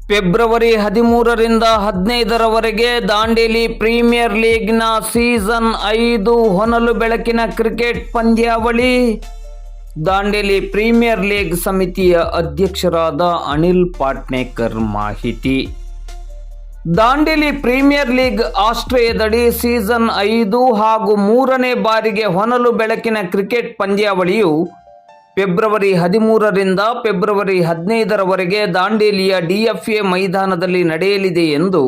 February 13ರಿಂದ 15ರವರೆಗೆ Dandeli premier ಲೀಗ್ನ season 5 ಹೊನಲು ಬೆಳಕಿನ cricket ಪಂದ್ಯಾವಳಿ. Dandeli premier league ಸಮಿತಿಯ ಅಧ್ಯಕ್ಷರಾದ ಅನಿಲ್ ಪಾಟ್ನೇಕರ್ ಮಾಹಿತಿ. ದಾಂಡೇಲಿ ಪ್ರೀಮಿಯರ್ ಲೀಗ್ ಆಶ್ರಯದಡಿ ಸೀಸನ್ 5 ಹಾಗೂ 3ನೇ ಬಾರಿಗೆ ಹೊನಲು ಬೆಳಕಿನ ಕ್ರಿಕೆಟ್ ಪಂದ್ಯಾವಳಿಯು ಫೆಬ್ರವರಿ 13ರಿಂದ ಫೆಬ್ರವರಿ 15ರವರೆಗೆ ದಾಂಡೇಲಿಯ DFA ಮೈದಾನದಲ್ಲಿ ನಡೆಯಲಿದೆ ಎಂದು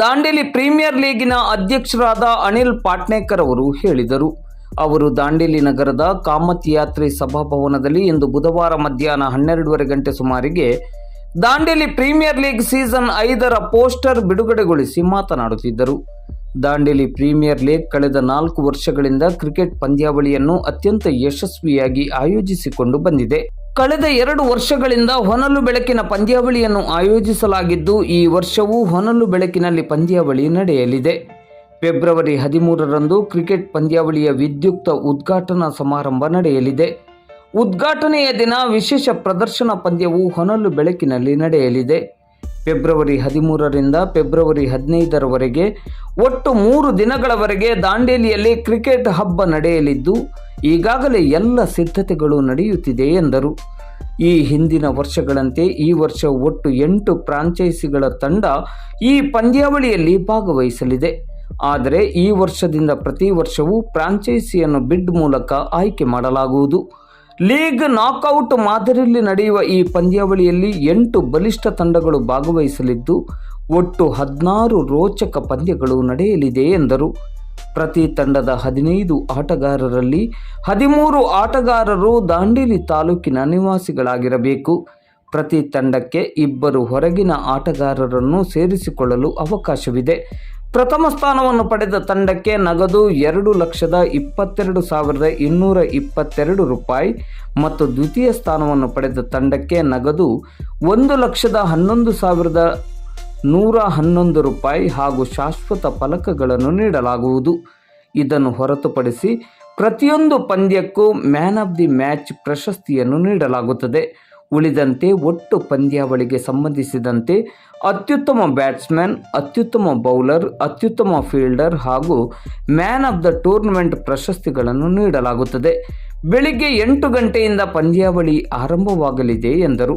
ದಾಂಡೇಲಿ ಪ್ರೀಮಿಯರ್ ಲೀಗಿನ ಅಧ್ಯಕ್ಷರಾದ ಅನಿಲ್ ಪಾಟ್ನೇಕರ್ ಅವರು ಹೇಳಿದರು. ಅವರು ದಾಂಡೇಲಿ ನಗರದ ಕಾಮತ್ ಯಾತ್ರಿ ಸಭಾಭವನದಲ್ಲಿ ಇಂದು ಬುಧವಾರ ಮಧ್ಯಾಹ್ನ 12:30 ಗಂಟೆ ಸುಮಾರಿಗೆ ದಾಂಡೇಲಿ ಪ್ರೀಮಿಯರ್ ಲೀಗ್ ಸೀಸನ್ 5ರ ಪೋಸ್ಟರ್ ಬಿಡುಗಡೆಗೊಳಿಸಿ ಮಾತನಾಡುತ್ತಿದ್ದರು. ದಾಂಡೇಲಿ ಪ್ರೀಮಿಯರ್ ಲೀಗ್ ಕಳೆದ 4 ವರ್ಷಗಳಿಂದ ಕ್ರಿಕೆಟ್ ಪಂದ್ಯಾವಳಿಯನ್ನು ಅತ್ಯಂತ ಯಶಸ್ವಿಯಾಗಿ ಆಯೋಜಿಸಿಕೊಂಡು ಬಂದಿದೆ. ಕಳೆದ 2 ವರ್ಷಗಳಿಂದ ಹೊನಲು ಬೆಳಕಿನ ಪಂದ್ಯಾವಳಿಯನ್ನು ಆಯೋಜಿಸಲಾಗಿದ್ದು, ಈ ವರ್ಷವೂ ಹೊನಲು ಬೆಳಕಿನಲ್ಲಿ ಪಂದ್ಯಾವಳಿ ನಡೆಯಲಿದೆ. ಫೆಬ್ರವರಿ 13ರಂದು ಕ್ರಿಕೆಟ್ ಪಂದ್ಯಾವಳಿಯ ವಿದ್ಯುಕ್ತ ಉದ್ಘಾಟನಾ ಸಮಾರಂಭ ನಡೆಯಲಿದೆ. ಉದ್ಘಾಟನೆಯ ದಿನ ವಿಶೇಷ ಪ್ರದರ್ಶನ ಪಂದ್ಯವು ಹೊನಲು ಬೆಳಕಿನಲ್ಲಿ ನಡೆಯಲಿದೆ. ಫೆಬ್ರವರಿ 13ರಿಂದ ಫೆಬ್ರವರಿ 15ರವರೆಗೆ ಒಟ್ಟು 3 ದಿನಗಳವರೆಗೆ ದಾಂಡೇಲಿಯಲ್ಲಿ ಕ್ರಿಕೆಟ್ ಹಬ್ಬ ನಡೆಯಲಿದ್ದು, ಈಗಾಗಲೇ ಎಲ್ಲ ಸಿದ್ಧತೆಗಳು ನಡೆಯುತ್ತಿದೆ ಎಂದರು. ಈ ಹಿಂದಿನ ವರ್ಷಗಳಂತೆ ಈ ವರ್ಷ ಒಟ್ಟು 8 ಫ್ರಾಂಚೈಸಿಗಳ ತಂಡ ಈ ಪಂದ್ಯಾವಳಿಯಲ್ಲಿ ಭಾಗವಹಿಸಲಿದೆ. ಆದರೆ ಈ ವರ್ಷದಿಂದ ಪ್ರತಿ ವರ್ಷವೂ ಫ್ರಾಂಚೈಸಿಯನ್ನು ಬಿಡ್ ಮೂಲಕ ಆಯ್ಕೆ ಮಾಡಲಾಗುವುದು. ಲೀಗ್ ನಾಕ್ಔಟ್ ಮಾದರಿಯಲ್ಲಿ ನಡೆಯುವ ಈ ಪಂದ್ಯಾವಳಿಯಲ್ಲಿ 8 ಬಲಿಷ್ಠ ತಂಡಗಳು ಭಾಗವಹಿಸಲಿದ್ದು, ಒಟ್ಟು 16 ರೋಚಕ ಪಂದ್ಯಗಳು ನಡೆಯಲಿದೆ ಎಂದರು. ಪ್ರತಿ ತಂಡದ 15 ಆಟಗಾರರಲ್ಲಿ 13 ಆಟಗಾರರು ದಾಂಡೇಲಿ ತಾಲೂಕಿನ ನಿವಾಸಿಗಳಾಗಿರಬೇಕು. ಪ್ರತಿ ತಂಡಕ್ಕೆ 2 ಹೊರಗಿನ ಆಟಗಾರರನ್ನು ಸೇರಿಸಿಕೊಳ್ಳಲು ಅವಕಾಶವಿದೆ. ಪ್ರಥಮ ಸ್ಥಾನವನ್ನು ಪಡೆದ ತಂಡಕ್ಕೆ ನಗದು 2,22,222 ರೂಪಾಯಿ ಮತ್ತು ದ್ವಿತೀಯ ಸ್ಥಾನವನ್ನು ಪಡೆದ ತಂಡಕ್ಕೆ ನಗದು 1,11,111 ರೂಪಾಯಿ ಹಾಗೂ ಶಾಶ್ವತ ಫಲಕಗಳನ್ನು ನೀಡಲಾಗುವುದು. ಇದನ್ನು ಹೊರತುಪಡಿಸಿ ಪ್ರತಿಯೊಂದು ಪಂದ್ಯಕ್ಕೂ ಮ್ಯಾನ್ ಆಫ್ ದಿ ಮ್ಯಾಚ್ ಪ್ರಶಸ್ತಿಯನ್ನು ನೀಡಲಾಗುತ್ತದೆ. ಉಳಿದಂತೆ ಒಟ್ಟು ಪಂದ್ಯಾವಳಿಗೆ ಸಂಬಂಧಿಸಿದಂತೆ ಅತ್ಯುತ್ತಮ ಬ್ಯಾಟ್ಸ್ಮನ್, ಅತ್ಯುತ್ತಮ ಬೌಲರ್, ಅತ್ಯುತ್ತಮ ಫೀಲ್ಡರ್ ಹಾಗೂ ಮ್ಯಾನ್ ಆಫ್ ದ ಟೂರ್ನಮೆಂಟ್ ಪ್ರಶಸ್ತಿಗಳನ್ನು ನೀಡಲಾಗುತ್ತದೆ. ಬೆಳಿಗ್ಗೆ 8 ಗಂಟೆಯಿಂದ ಪಂದ್ಯಾವಳಿ ಆರಂಭವಾಗಲಿದೆ ಎಂದರು.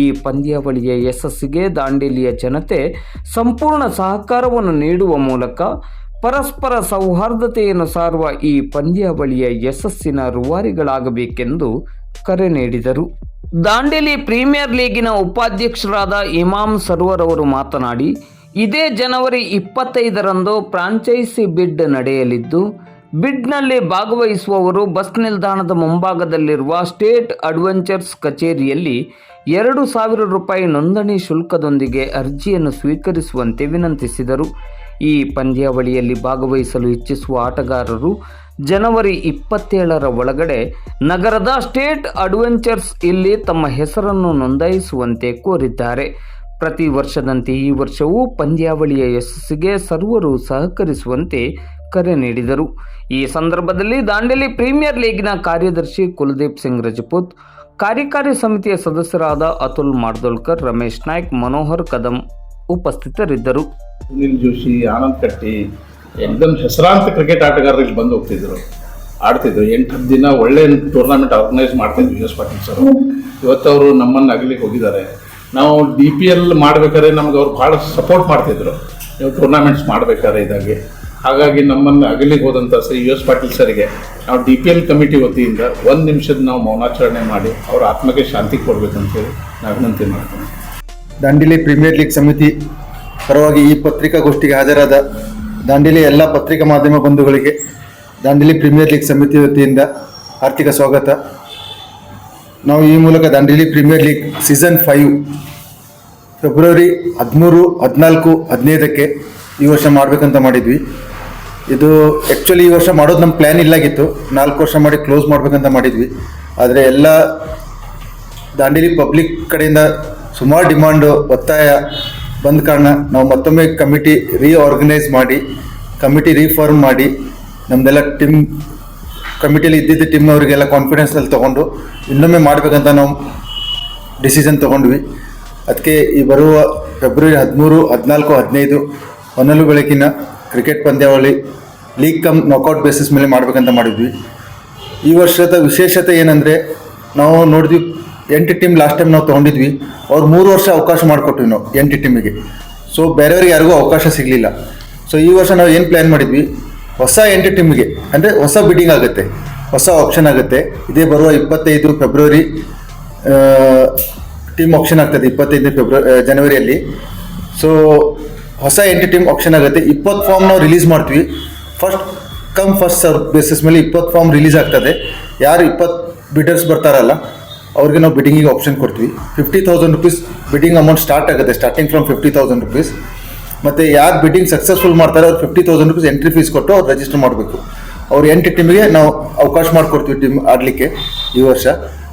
ಈ ಪಂದ್ಯಾವಳಿಯ ಯಶಸ್ಸಿಗೆ ದಾಂಡೇಲಿಯ ಜನತೆ ಸಂಪೂರ್ಣ ಸಹಕಾರವನ್ನು ನೀಡುವ ಮೂಲಕ ಪರಸ್ಪರ ಸೌಹಾರ್ದತೆಯನ್ನು ಸಾರುವ ಈ ಪಂದ್ಯಾವಳಿಯ ಯಶಸ್ಸಿನ ರೂವಾರಿಗಳಾಗಬೇಕೆಂದು ಕರೆ ನೀಡಿದರು. ದಾಂಡೇಲಿ ಪ್ರೀಮಿಯರ್ ಲೀಗಿನ ಉಪಾಧ್ಯಕ್ಷರಾದ ಇಮಾಮ್ ಸರ್ವರ್ ಅವರು ಮಾತನಾಡಿ, ಇದೇ ಜನವರಿ 25ರಂದು ಫ್ರಾಂಚೈಸಿ ಬಿಡ್ ನಡೆಯಲಿದ್ದು, ಬಿಡ್ನಲ್ಲಿ ಭಾಗವಹಿಸುವವರು ಬಸ್ ನಿಲ್ದಾಣದ ಮುಂಭಾಗದಲ್ಲಿರುವ ಸ್ಟೇಟ್ ಅಡ್ವೆಂಚರ್ಸ್ ಕಚೇರಿಯಲ್ಲಿ 2,000 ರೂಪಾಯಿ ನೋಂದಣಿ ಶುಲ್ಕದೊಂದಿಗೆ ಅರ್ಜಿಯನ್ನು ಸ್ವೀಕರಿಸುವಂತೆ ವಿನಂತಿಸಿದರು. ಈ ಪಂದ್ಯಾವಳಿಯಲ್ಲಿ ಭಾಗವಹಿಸಲು ಇಚ್ಛಿಸುವ ಆಟಗಾರರು ಜನವರಿ 27ರ ಒಳಗಡೆ ನಗರದ ಸ್ಟೇಟ್ ಅಡ್ವೆಂಚರ್ಸ್ ಇಲ್ಲಿ ತಮ್ಮ ಹೆಸರನ್ನು ನೋಂದಾಯಿಸುವಂತೆ ಕೋರಿದ್ದಾರೆ. ಪ್ರತಿ ವರ್ಷದಂತೆ ಈ ವರ್ಷವೂ ಪಂದ್ಯಾವಳಿಯ ಯಶಸ್ಸಿಗೆ ಸರ್ವರು ಸಹಕರಿಸುವಂತೆ ಕರೆ ನೀಡಿದರು. ಈ ಸಂದರ್ಭದಲ್ಲಿ ದಾಂಡೇಲಿ ಪ್ರೀಮಿಯರ್ ಲೀಗಿನ ಕಾರ್ಯದರ್ಶಿ ಕುಲದೀಪ್ ಸಿಂಗ್ ರಜಪೂತ್, ಕಾರ್ಯಕಾರಿ ಸಮಿತಿಯ ಸದಸ್ಯರಾದ ಅತುಲ್ ಮಾರ್ದೋಲ್ಕರ್, ರಮೇಶ್ ನಾಯ್ಕ್, ಮನೋಹರ್ ಕದಂ ಉಪಸ್ಥಿತರಿದ್ದರು. ಸುನಿಲ್ ಜೋಶಿ, ಆನಂದ್ ಕಟ್ಟಿ एकदम ಹೆಸರಾಂತ ಕ್ರಿಕೆಟ್ ಆಟಗಾರರಿಗೆ ಬಂದು ಹೋಗ್ತಿದ್ರು, ಆಡ್ತಿದ್ರು. 8 ದಿನ ಒಳ್ಳೆ ಟೂರ್ನಮೆಂಟ್ ಆರ್ಗನೈಸ್ ಮಾಡ್ತಿದ್ವಿ ಎಸ್ ಪಾಟೀಲ್ ಸರ್. ಇವತ್ತು ಅವರು ನಮ್ಮನ್ನು ಅಗಲಿಕ್ಕೆ ಹೋಗಿದ್ದಾರೆ. ನಾವು DPL ಮಾಡ್ಬೇಕಾದ್ರೆ ನಮ್ಗೆ ಅವ್ರು ಭಾಳ ಸಪೋರ್ಟ್ ಮಾಡ್ತಿದ್ರು, ನೀವು ಟೂರ್ನಮೆಂಟ್ಸ್ ಮಾಡ್ಬೇಕಾದ್ರೆ ಇದಾಗಿ. ಹಾಗಾಗಿ ನಮ್ಮನ್ನು ಅಗಲಿಕ್ಕೆ ಹೋದಂಥ ಶ್ರೀ ಎಸ್ ಪಾಟೀಲ್ ಸರಿಗೆ ನಾವು DPL ಕಮಿಟಿ ವತಿಯಿಂದ 1 ನಿಮಿಷದ ನಾವು ಮೌನಾಚರಣೆ ಮಾಡಿ ಅವ್ರ ಆತ್ಮಕ್ಕೆ ಶಾಂತಿ ಕೊಡಬೇಕಂತೇಳಿ ನಾವು ವಿನಂತಿ ಮಾಡ್ತೀನಿ. ದಾಂಡೇಲಿ ಪ್ರೀಮಿಯರ್ ಲೀಗ್ ಸಮಿತಿ ಪರವಾಗಿ ಈ ಪತ್ರಿಕಾಗೋಷ್ಠಿಗೆ ಹಾಜರಾದ ದಾಂಡೇಲಿ ಎಲ್ಲ ಪತ್ರಿಕಾ ಮಾಧ್ಯಮ ಬಂಧುಗಳಿಗೆ ದಾಂಡೇಲಿ ಪ್ರೀಮಿಯರ್ ಲೀಗ್ ಸಮಿತಿ ವತಿಯಿಂದ ಆರ್ಥಿಕ ಸ್ವಾಗತ. ನಾವು ಈ ಮೂಲಕ Dandeli premier league season 5 February 13, 14, 15ಕ್ಕೆ ಈ ವರ್ಷ ಮಾಡಬೇಕಂತ ಮಾಡಿದ್ವಿ. ಇದು ಆ್ಯಕ್ಚುಲಿ ಈ ವರ್ಷ ಮಾಡೋದು ನಮ್ಮ ಪ್ಲ್ಯಾನ್ ಇಲ್ಲಾಗಿತ್ತು. 4 ವರ್ಷ ಮಾಡಿ ಕ್ಲೋಸ್ ಮಾಡಬೇಕಂತ ಮಾಡಿದ್ವಿ. ಆದರೆ ಎಲ್ಲ ದಾಂಡೇಲಿ ಪಬ್ಲಿಕ್ ಕಡೆಯಿಂದ ಸುಮಾರು ಡಿಮಾಂಡು, ಒತ್ತಾಯ ಬಂದ ಕಾರಣ ನಾವು ಮತ್ತೊಮ್ಮೆ ಕಮಿಟಿ ರೀಆರ್ಗನೈಸ್ ಮಾಡಿ, ಕಮಿಟಿ ರೀಫಾರ್ಮ್ ಮಾಡಿ, ನಮ್ಮದೆಲ್ಲ ಟೀಮ್ ಕಮಿಟಿಯಲ್ಲಿ ಇದ್ದಿದ್ದ ಟೀಮ್ ಅವರಿಗೆಲ್ಲ ಕಾನ್ಫಿಡೆನ್ಸಲ್ಲಿ ತೊಗೊಂಡು ಇನ್ನೊಮ್ಮೆ ಮಾಡಬೇಕಂತ ನಾವು ಡಿಸಿಷನ್ ತೊಗೊಂಡ್ವಿ. ಅದಕ್ಕೆ ಈ ಬರುವ ಫೆಬ್ರವರಿ 13, 14, 15 ಹೊನಲು ಬೆಳಕಿನ ಕ್ರಿಕೆಟ್ ಪಂದ್ಯಾವಳಿ ಲೀಗ್ ಕಮ್ ನಾಕೌಟ್ ಬೇಸಿಸ್ ಮೇಲೆ ಮಾಡಬೇಕಂತ ಮಾಡಿದ್ವಿ. ಈ ವರ್ಷದ ವಿಶೇಷತೆ ಏನಂದರೆ, ನಾವು ನೋಡಿದ್ವಿ 8 ಟೀಮ್ ಲಾಸ್ಟ್ ಟೈಮ್ ನಾವು ತೊಗೊಂಡಿದ್ವಿ. ಅವ್ರು 3 ವರ್ಷ ಅವಕಾಶ ಮಾಡಿಕೊಟ್ವಿ ನಾವು 8 ಟೀಮಿಗೆ. ಸೊ ಬೇರೆಯವ್ರಿಗೆ ಯಾರಿಗೂ ಅವಕಾಶ ಸಿಗಲಿಲ್ಲ. ಸೊ ಈ ವರ್ಷ ನಾವು ಏನು ಪ್ಲ್ಯಾನ್ ಮಾಡಿದ್ವಿ, ಹೊಸ 8 ಟೀಮಿಗೆ ಅಂದರೆ ಹೊಸ ಬಿಡ್ಡಿಂಗ್ ಆಗುತ್ತೆ, ಹೊಸ ಆಪ್ಷನ್ ಆಗುತ್ತೆ. ಇದೇ ಬರುವ 25 ಫೆಬ್ರವರಿ ಟೀಮ್ ಆಪ್ಷನ್ ಆಗ್ತದೆ, 25 ಜನವರಿಯಲ್ಲಿ. ಸೊ ಹೊಸ 8 ಟೀಮ್ ಆಪ್ಷನ್ ಆಗುತ್ತೆ. 20 ಫಾರ್ಮ್ ನಾವು ರಿಲೀಸ್ ಮಾಡ್ತೀವಿ. First come first serve basis ಮೇಲೆ 20 ಫಾರ್ಮ್ ರಿಲೀಸ್ ಆಗ್ತದೆ. ಯಾರು 20 ಬಿಡರ್ಸ್ ಬರ್ತಾರಲ್ಲ ಅವ್ರಿಗೆ ನಾವು ಬಿಡ್ಡಿಂಗಿಗೆ ಆಪ್ಷನ್ ಕೊಡ್ತೀವಿ. 50,000 rupees ಬಿಡ್ಡಿಂಗ್ ಅಮೌಂಟ್ ಸ್ಟಾರ್ಟ್ ಆಗುತ್ತೆ, ಸ್ಟಾರ್ಟಿಂಗ್ ಫ್ರಮ್ 50,000 rupees. ಮತ್ತು ಯಾರು ಬಿಡ್ಡಿಂಗ್ ಸಕ್ಸಸ್ಫುಲ್ ಮಾಡ್ತಾರೆ ಅವ್ರು 50,000 rupees ಎಂಟ್ರಿ ಫೀಸ್ ಕೊಟ್ಟು ಅವ್ರು ರಿಜಿಸ್ಟರ್ ಮಾಡಬೇಕು. ಅವ್ರು 8 ಟೀಮಿಗೆ ನಾವು ಅವಕಾಶ ಮಾಡಿಕೊಡ್ತೀವಿ ಟೀಮ್ ಆಡಲಿಕ್ಕೆ ಈ ವರ್ಷ.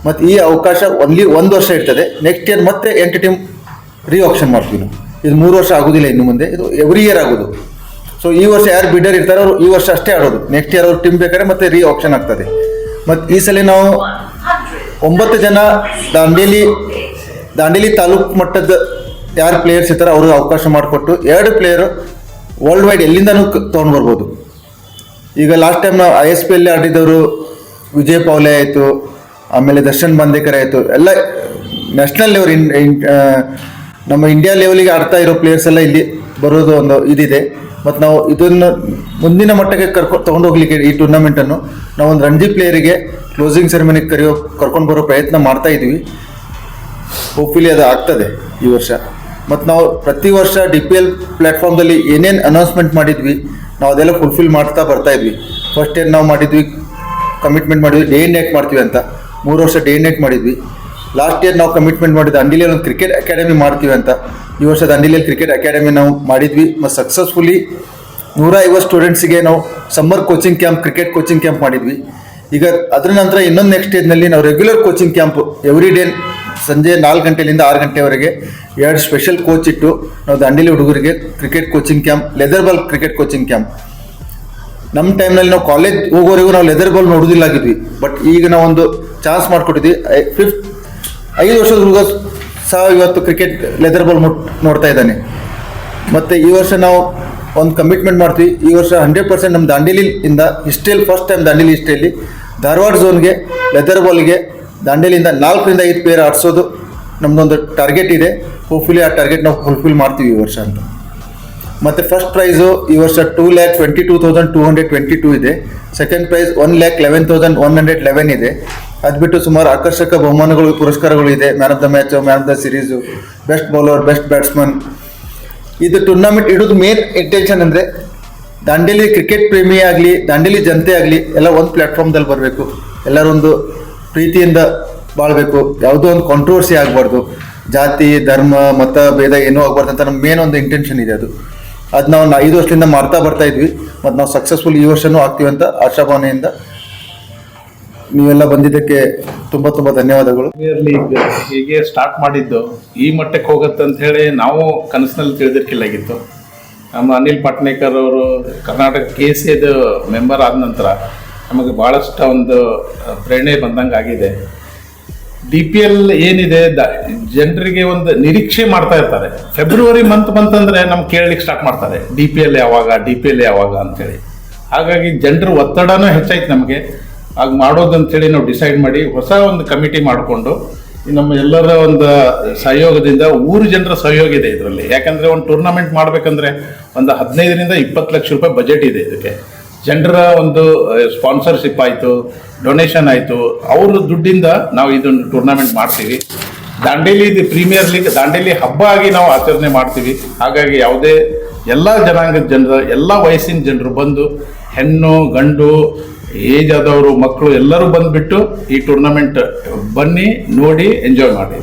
ಮತ್ತು ಈ ಅವಕಾಶ ಓನ್ಲಿ 1 ವರ್ಷ ಇರ್ತದೆ. ನೆಕ್ಸ್ಟ್ ಇಯರ್ ಮತ್ತೆ 8 ಟೀಮ್ ರೀ ಆಪ್ಷನ್ ಮಾಡ್ತೀವಿ ನಾವು. ಇದು 3 ವರ್ಷ ಆಗೋದಿಲ್ಲ ಇನ್ನು ಮುಂದೆ, ಇದು ಎವ್ರಿ ಇಯರ್ ಆಗೋದು. ಸೊ ಈ ವರ್ಷ ಯಾರು ಬಿಡರ್ ಇರ್ತಾರೋ ಅವರು ಈ ವರ್ಷ ಅಷ್ಟೇ ಆಡೋದು. ನೆಕ್ಸ್ಟ್ ಇಯರ್ ಅವ್ರು ಟೀಮ್ ಬೇಕಾದ್ರೆ ಮತ್ತೆ ರೀ ಆಪ್ಷನ್ ಆಗ್ತದೆ. ಮತ್ತು ಈ ಸಲ ನಾವು 9 ಜನ ದಾಂಡೇಲಿ ತಾಲೂಕು ಮಟ್ಟದ ಯಾರು ಪ್ಲೇಯರ್ಸ್ ಇರ್ತಾರೆ ಅವ್ರಿಗೆ ಅವಕಾಶ ಮಾಡಿಕೊಟ್ಟು 2 ಪ್ಲೇಯರು ವರ್ಲ್ಡ್ ವೈಡ್ ಎಲ್ಲಿಂದನೂ ತೊಗೊಂಡು ಬರ್ಬೋದು. ಈಗ ಲಾಸ್ಟ್ ಟೈಮ್ ನಾವು ISPL ಆಡಿದವರು ವಿಜಯ್ ಪೌಲೆ ಆಯಿತು, ಆಮೇಲೆ ದರ್ಶನ್ ಬಾಂದೇಕರ್ ಆಯಿತು, ಎಲ್ಲ ನ್ಯಾಷನಲ್ ಲೆವೆಲ್ ನಮ್ಮ ಇಂಡಿಯಾ ಲೆವೆಲಿಗೆ ಆಡ್ತಾ ಇರೋ ಪ್ಲೇಯರ್ಸ್ ಎಲ್ಲ ಇಲ್ಲಿ ಬರೋದು ಒಂದು ಇದಿದೆ. ಮತ್ತು ನಾವು ಇದನ್ನು ಮುಂದಿನ ಮಟ್ಟಕ್ಕೆ ತೊಗೊಂಡು ಹೋಗ್ಲಿಕ್ಕೆ ಈ ಟೂರ್ನಮೆಂಟನ್ನು ನಾವು ಒಂದು ರಣಜಿ ಪ್ಲೇಯರಿಗೆ ಕ್ಲೋಸಿಂಗ್ ಸೆರೆಮನಿಗೆ ಕರ್ಕೊಂಡು ಬರೋ ಪ್ರಯತ್ನ ಮಾಡ್ತಾ ಇದ್ವಿ. ಹೋಪ್ಫುಲಿ ಅದು ಆಗ್ತದೆ ಈ ವರ್ಷ. ಮತ್ತು ನಾವು ಪ್ರತಿ ವರ್ಷ DPL ಪ್ಲ್ಯಾಟ್ಫಾರ್ಮ್ದಲ್ಲಿ ಏನೇನು ಅನೌನ್ಸ್ಮೆಂಟ್ ಮಾಡಿದ್ವಿ ನಾವು ಅದೆಲ್ಲ ಫುಲ್ಫಿಲ್ ಮಾಡ್ತಾ ಬರ್ತಾ ಇದ್ವಿ. ಫಸ್ಟ್ ಇಯರ್ ನಾವು ಮಾಡಿದ್ವಿ, ಕಮಿಟ್ಮೆಂಟ್ ಮಾಡಿದ್ವಿ ಡೇ ಆ್ಯಂಡ್ ನೈಟ್ ಮಾಡ್ತೀವಿ ಅಂತ. 3 ವರ್ಷ ಡೇ ಆ್ಯಂಡ್ ನೈಟ್ ಮಾಡಿದ್ವಿ. ಲಾಸ್ಟ್ ಇಯರ್ ನಾವು ಕಮಿಟ್ಮೆಂಟ್ ಮಾಡಿದ್ದು ದಂಡೇಲಿಯಲ್ಲಿ ಒಂದು ಕ್ರಿಕೆಟ್ ಅಕಾಡೆಮಿ ಮಾಡ್ತೀವಿ ಅಂತ. ಈ ವರ್ಷ ದಂಡೇಲಿಯಲ್ಲಿ ಕ್ರಿಕೆಟ್ ಅಕಾಡೆಮಿ ನಾವು ಮಾಡಿದ್ವಿ. ಮತ್ತು ಸಕ್ಸಸ್ಫುಲಿ 150 ಸ್ಟೂಡೆಂಟ್ಸಿಗೆ ನಾವು summer coaching camp, cricket coaching camp ಮಾಡಿದ್ವಿ. ಈಗ ಅದರ ನಂತರ ಇನ್ನೊಂದು ನೆಕ್ಸ್ಟ್ ಸ್ಟೇಜ್ನಲ್ಲಿ ನಾವು regular coaching camp every day ಸಂಜೆ 4 ಗಂಟೆಯಿಂದ 6 ಗಂಟೆವರೆಗೆ 2 ಸ್ಪೆಷಲ್ ಕೋಚ್ ಇಟ್ಟು ನಾವು ದಂಡೇಲಿ ಹುಡುಗರಿಗೆ cricket coaching camp, leather ball cricket coaching camp. ನಮ್ಮ ಟೈಮ್ನಲ್ಲಿ ನಾವು ಕಾಲೇಜ್ ಹೋಗೋವರೆಗೂ ನಾವು ಲೆದರ್ ಬಾಲ್ ನೋಡೋದಿಲ್ಲಾಗಿದ್ವಿ. ಬಟ್ ಈಗ ನಾವು ಒಂದು ಚಾನ್ಸ್ ಮಾಡಿಕೊಟ್ಟಿದ್ವಿ. 5 ವರ್ಷದ ಹುಡುಗ ಸಹ ಇವತ್ತು ಕ್ರಿಕೆಟ್ ಲೆದರ್ ಬಾಲ್ ನೋಡ್ತಾ ಇದ್ದಾನೆ. ಮತ್ತು ಈ ವರ್ಷ ನಾವು ಒಂದು ಕಮಿಟ್ಮೆಂಟ್ ಮಾಡ್ತೀವಿ. ಈ ವರ್ಷ 100% ನಮ್ಮ ದಾಂಡೇಲಿಯಿಂದ ಹಿಸ್ಟ್ರಿಯಲ್ಲಿ ಫಸ್ಟ್ ಟೈಮ್ ದಾಂಡೇಲಿ ಹಿಸ್ಟ್ರಿಯಲ್ಲಿ ಧಾರವಾಡ ಝೋನ್ಗೆ ಲೆದರ್ ಬಾಲ್ಗೆ ದಾಂಡೇಲಿಯಿಂದ 4 ರಿಂದ 5 ಪ್ಲೇಯರ್ ಆಡಿಸೋದು ನಮ್ಮದೊಂದು ಟಾರ್ಗೆಟ್ ಇದೆ. ಹೋಪ್ಫುಲಿ ಆ ಟಾರ್ಗೆಟ್ ನಾವು ಫುಲ್ಫಿಲ್ ಮಾಡ್ತೀವಿ ಈ ವರ್ಷ ಅಂತ. ಮತ್ತು ಫಸ್ಟ್ ಪ್ರೈಸು ಈ ವರ್ಷ 2,22,222 ಇದೆ. ಸೆಕೆಂಡ್ ಪ್ರೈಸ್ 1,11,111 ಇದೆ. ಅದು ಬಿಟ್ಟು ಸುಮಾರು ಆಕರ್ಷಕ ಬಹುಮಾನಗಳು, ಪುರಸ್ಕಾರಗಳು ಇದೆ. Man of the match, man of the series, best bowler, best batsman. ಇದು ಟೂರ್ನಮೆಂಟ್ ಇಡೋದು ಮೇನ್ ಇಂಟೆನ್ಷನ್ ಅಂದರೆ ದಾಂಡೇಲಿ ಕ್ರಿಕೆಟ್ ಪ್ರೇಮಿ ಆಗಲಿ, ದಾಂಡೇಲಿ ಜನತೆ ಆಗಲಿ ಎಲ್ಲ ಒಂದು ಪ್ಲ್ಯಾಟ್ಫಾರ್ಮ್ದಲ್ಲಿ ಬರಬೇಕು. ಎಲ್ಲರೊಂದು ಪ್ರೀತಿಯಿಂದ ಬಾಳಬೇಕು. ಯಾವುದೋ ಒಂದು ಕಾಂಟ್ರವರ್ಸಿ ಆಗಬಾರ್ದು. ಜಾತಿ, ಧರ್ಮ, ಮತ ಭೇದ ಏನೂ ಆಗಬಾರ್ದು ಅಂತ ನಮ್ಮ ಮೇನ್ ಒಂದು ಇಂಟೆನ್ಷನ್ ಇದೆ. ಅದು ನಾವು 5 ವರ್ಷದಿಂದ ಮಾಡ್ತಾ ಬರ್ತಾ ಇದ್ವಿ. ಮತ್ತು ನಾವು ಸಕ್ಸಸ್ಫುಲ್ ಈ ವರ್ಷವೂ ಆಗ್ತೀವಿ ಅಂತ ಆಶಾಭಾವನೆಯಿಂದ ನೀವೆಲ್ಲ ಬಂದಿದ್ದಕ್ಕೆ ತುಂಬ ತುಂಬ ಧನ್ಯವಾದಗಳು. ಪ್ರೀಮಿಯರ್ ಲೀಗ್ ಹೀಗೆ ಸ್ಟಾರ್ಟ್ ಮಾಡಿದ್ದು ಈ ಮಟ್ಟಕ್ಕೆ ಹೋಗುತ್ತೆ ಅಂತ ಹೇಳಿ ನಾವು ಕನಸಿನಲ್ಲಿ ತಿಳಿದಿರ್ಕಿಲ್ಲಾಗಿತ್ತು. ನಮ್ಮ ಅನಿಲ್ ಪಾಟ್ನೇಕರ್ ಅವರು ಕರ್ನಾಟಕ KCAದು ಮೆಂಬರ್ ಆದ ನಂತರ ನಮಗೆ ಭಾಳಷ್ಟು ಒಂದು ಪ್ರೇರಣೆ ಬಂದಂಗೆ ಆಗಿದೆ. DPL ಏನಿದೆ ಜನರಿಗೆ ಒಂದು ನಿರೀಕ್ಷೆ ಮಾಡ್ತಾ ಇರ್ತಾರೆ. ಫೆಬ್ರವರಿ ಮಂತ್ ಬಂತಂದರೆ ನಮ್ಗೆ ಕೇಳಲಿಕ್ಕೆ ಸ್ಟಾರ್ಟ್ ಮಾಡ್ತಾರೆ DPL ಯಾವಾಗ ಅಂತೇಳಿ. ಹಾಗಾಗಿ ಜನರ ಒತ್ತಡನೂ ಹೆಚ್ಚಾಯ್ತು ನಮಗೆ. ಆಗ ಮಾಡೋದಂತೇಳಿ ನಾವು ಡಿಸೈಡ್ ಮಾಡಿ ಹೊಸ ಒಂದು ಕಮಿಟಿ ಮಾಡಿಕೊಂಡು ನಮ್ಮ ಎಲ್ಲರ ಒಂದು ಸಹಯೋಗದಿಂದ, ಊರು ಜನರ ಸಹಯೋಗ ಇದೆ ಇದರಲ್ಲಿ. ಯಾಕಂದರೆ ಒಂದು ಟೂರ್ನಮೆಂಟ್ ಮಾಡಬೇಕಂದ್ರೆ ಒಂದು 15 ರಿಂದ 20 ಲಕ್ಷ ರೂಪಾಯಿ ಬಜೆಟ್ ಇದೆ ಇದಕ್ಕೆ. ಜನರ ಒಂದು ಸ್ಪಾನ್ಸರ್ಶಿಪ್ ಆಯಿತು, ಡೊನೇಷನ್ ಆಯಿತು, ಅವ್ರ ದುಡ್ಡಿಂದ ನಾವು ಇದೊಂದು ಟೂರ್ನಮೆಂಟ್ ಮಾಡ್ತೀವಿ. ದಾಂಡೇಲಿ ಪ್ರೀಮಿಯರ್ ಲೀಗ್ ದಾಂಡೇಲಿ ಹಬ್ಬ ಆಗಿ ನಾವು ಆಚರಣೆ ಮಾಡ್ತೀವಿ. ಹಾಗಾಗಿ ಯಾವುದೇ ಎಲ್ಲ ಜನಾಂಗದ ಜನರು, ಎಲ್ಲ ವಯಸ್ಸಿನ ಜನರು ಬಂದು, ಹೆಣ್ಣು ಗಂಡು ಏಜ್ ಆದವರು ಮಕ್ಕಳು ಎಲ್ಲರೂ ಬಂದುಬಿಟ್ಟು ಈ ಟೂರ್ನಮೆಂಟ್ ಬನ್ನಿ, ನೋಡಿ, ಎಂಜಾಯ್ ಮಾಡಿ.